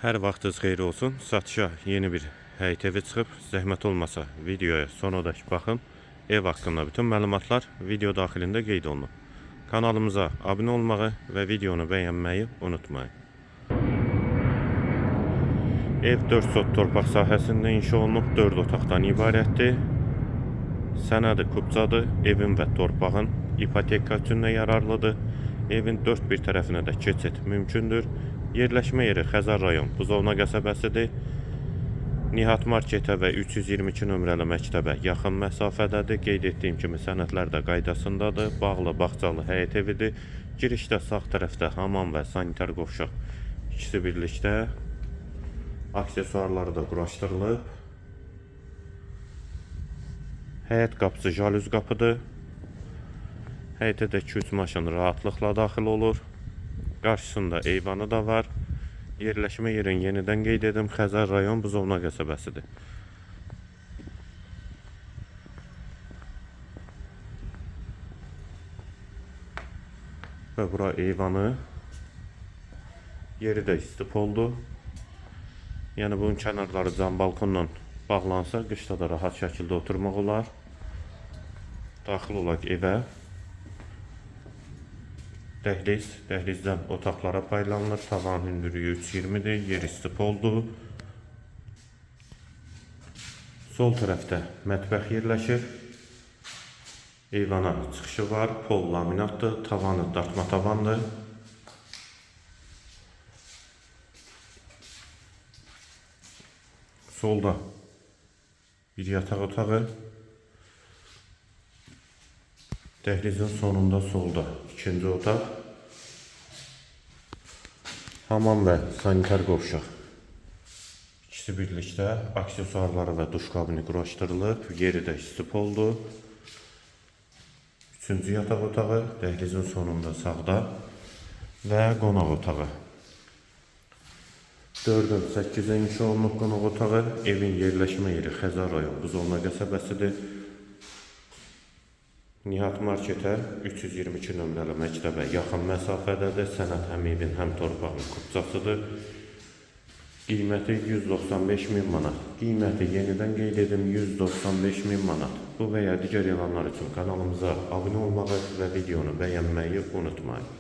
Hər vaxtınız xeyir olsun. Satışa yeni bir həyət evi çıxıb. Zəhmət olmasa videoya sonadək baxın. Ev haqqında bütün məlumatlar video daxilində qeyd olunub. Kanalımıza abunə olmağı və videonu bəyənməyi unutmayın. Ev 4 sot torpaq sahəsində inşa olunub, 4 otaqdan ibarətdir. Sənədi kubcadır. Evin və torpağın ipoteka üçün də yararlıdır. Evin 4 bir tərəfinə də keçid mümkündür. Yerləşmə yeri Xəzər rayon Buzovna qəsəbəsidir. Nihat marketə və 322 nömrəli məktəbə yaxın məsafədədir. Qeyd etdiyim kimi sənədlər də qaydasındadır. Bağlı, bağçalı həyət evidir. Girişdə sağ tərəfdə hamam və sanitar qovşaq ikisi birlikdə. Aksesuarları da quraşdırılıb. Həyət qapısı jalüz qapıdır. Həyətə də 2-3 maşın rahatlıqla daxil olur. Qarşısında eyvanı da var. Yerləşmə yerin yenidən qeyd edim, Xəzər rayon Buzovna qəsəbəsidir. Və bura eyvanı. Yeri də istipoldu. Yəni bunun kənarları cam balkonla bağlansa, qışda da rahat şəkildə oturmaq olar. Daxil olaq evə. Dəhlizdən otaqlara paylanılır. Tavan hündürlüyü 3.20-dir. Yer istipoldur. Sol tərəfdə mətbəx yerləşir. Eyvana çıxışı var. Pol laminatdır. Tavanı dartma tavandır. Solda bir yataq otağı. Dəhlizin sonunda solda ikinci otaq. Hamam və sanitar qovşaq ikisi birlikdə. Aksesuarları və duş kabini quraşdırılıb. Yeri də istipoldu. Üçüncü yataq otağı dəhlizin sonunda sağda və qonaq otağı. 4-ün 8-ə inşa olunub qonaq otağı. Evin yerləşmə yeri Xəzər rayon Buzovna qəsəbəsidir. Nihat marketə 322 nömrəli məktəbə yaxın məsafədədir. Sənəd həm evin, həm torpağın kubcasıdır. Qiyməti 195.000 manat. Qiyməti yenidən qeyd edim, 195.000 manat. Bu və ya digər elanlar üçün kanalımıza abunə olmağı və videonu bəyənməyi unutmayın.